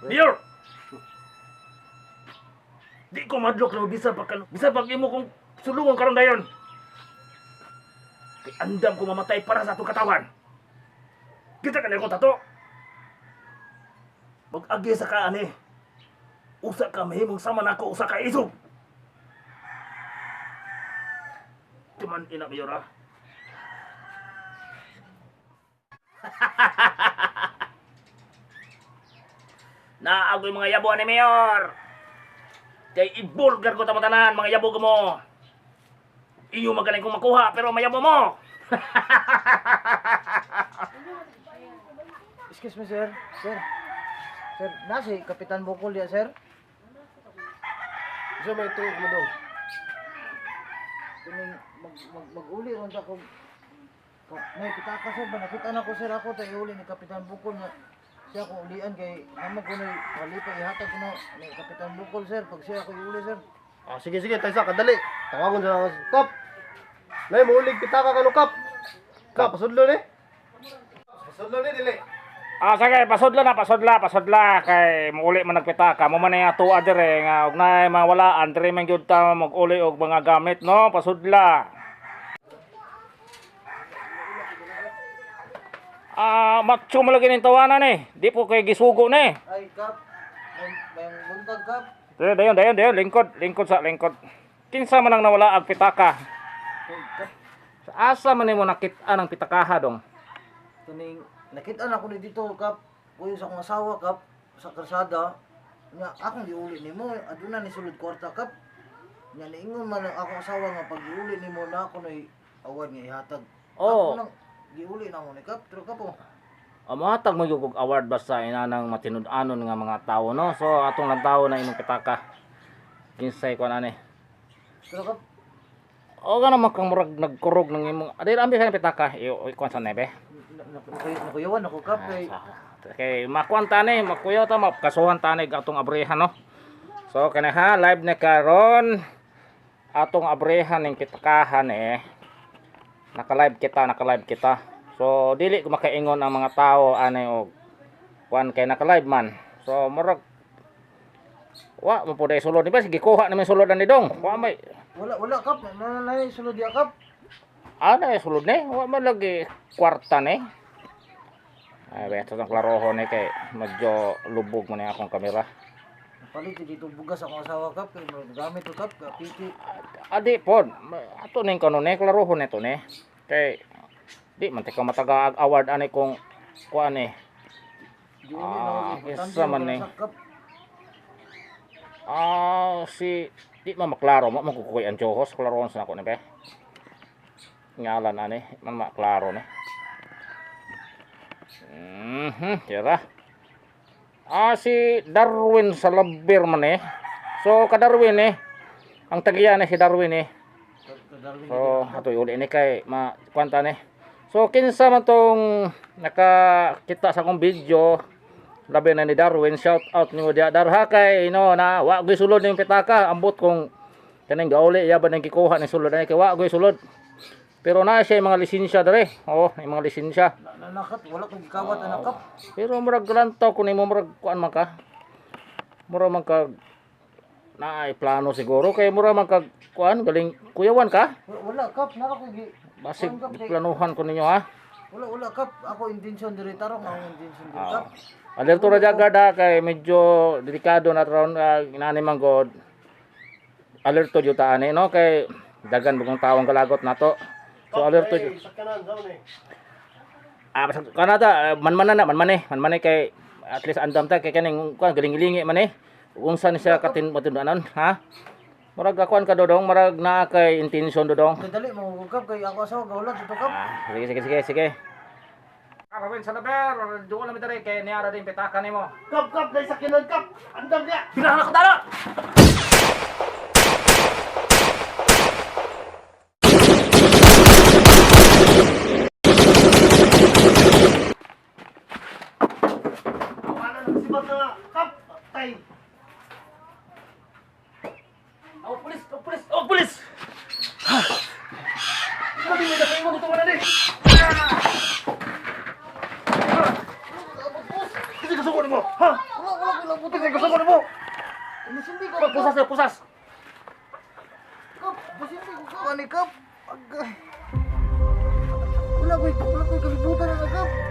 Mayor! Di ko madlok na bisa pag imo kong sulungan karon dayon. Kay andam ko mamatay para sa atong katawan. Kita ka na ko tato. Mag-agi sa ka ani. Usa ka mahimong sama nako usa ka isog. Tuman ina Mayor ha. Naagoy mga yabo ni Mayor. Kay ibulgar ko tanan mga yabo ko mo. Iyo magaling kong makuha pero mayabo mo. Excuse me, sir. Sir. Sir, nasi Kapitan Bukol ya, sir. Isa may tuwag mo daw. Kuning mag-uli ron ta ko. May pitaka sir, ba nakita na ko sir ako tayo uli ni Kapitan Bukol nga siya ko ulian kay naman ko na halipa ihatag ko na ni Kapitan Bukol sir pag siya ako uli sir. Ah, sige, tayo sa kadali. Tawagon sa mga kap. Nay, muulig kita ka kano kap. Kap, pasudlo ni. Pasudlo ni, dili. Sige, pasodla kay muuli man nagpitaka mo man ay atuwa dire nga og nay mawalaan dire man gyud ta mag-uli og mga gamit no, pasodla. Matso mo lagi ning tawanan eh. Di po kay gisugo ni. Ay kap, may buntag kap. Dayon, lingkod sa lingkod. Kinsa man ang nawala ang pitaka? Sa asa man nimo nakit-an ang pitakaha dong? Kuning nakita na ko ni dito kap. Kuyo sa akong asawa kap sa kalsada. Nya akong giuli nimo aduna ni sulod kwarta kap. Nya niingon man ang akong asawa nga pag giuli nimo na ako nay award nga ihatag. Oh. Ako nang giuli na mo ni kap, pero kap oh. Mahatag mo yung award basta inanang matinud-anon nga mga tao no. So atong lang tao na imong pitaka. Kinsay ko ani. Pero kap, O nga naman kang murag nagkurog ng imong. Adi ambi ka ng pitaka. Ikuan sa nebe. nakuyawan ako kap kay Okay, makuan tani, makuyaw ta makasuhan tani atong abrehan no. So kana ha live na karon atong abrehan ning pitakahan Naka-live kita. So dili ko makaingon ang mga tao ani og kuan kay naka-live man. So murag wa mo puday sulod ni ba sige kuha naman suludan ni dong. Wa may wala kap nanay sulod ya kap. ana sulod ni wa man lagi kwarta ni. Ay beto tong klaroho ni kay medyo lubog man ni akong kamera. Palit dito bugas akong asawa kap kay gamit to kap piti. Adi pod ato ning kanon ni klaroho nito ni. Kay di man ka mataga award ani kung kuan ni. Isa man ni. Si di maklaro mo makukuy ang johos klaroon sa ako ni be. Ngalan ani man maklaro ni. Tira. Si Darwin sa Labir man So ka Darwin ang tagiya ni si Darwin So ato uli ni kay makwanta ni. So kinsa man tong nakakita sa akong video labi na ni Darwin, shout out nimo dia darha kay na wa gyud sulod ning pitaka ambot kung kaning gauli ya ba nang gikuha ni sulod ani kay wa gyud sulod. Pero na siya mga lisensya dere. May mga lisensya. Nakat wala kang gikawat anak kap. Pero murag lantaw kun imo murag kuan man ka. Mura man ka naay plano siguro kay mura man ka kuan galing kuyawan ka. Wala kap nara ko gi. Basig planuhan ko ninyo ha. Wala kap ako intention diri tarong ang intention diri kap. Alerto ra jagada kay medyo delikado na ron inani man god. Alerto jud ta ani no kay dagan bugong tawong kalagot nato. So alerto jud. Kanata man kay at least andam ta kay kaning kuan galing-ilingi man unsa ni siya matindanan ha. Murag akuan ka dodong murag naa kay intention dodong. Dali mo kap kay ako asawa gawlat dito kap. Sige. Karawin sa laber, duwa na mi diri kay niara din pitaka nimo. Kap, dahil sa kinod kap. Andam niya. Bilang ako dalo. Wala na si Bata. Kap, tay. Pulis! Sabi mo na kayo mo gusto mo na din. Kasi gusto ko mo. Ha? Wala lang puto. Gusto ko na mo. Inisindi ko. Pusas na, pusas. Kap, basindi ko ka ni Kap. Agay. Wala ko'y kalibutan na Kap.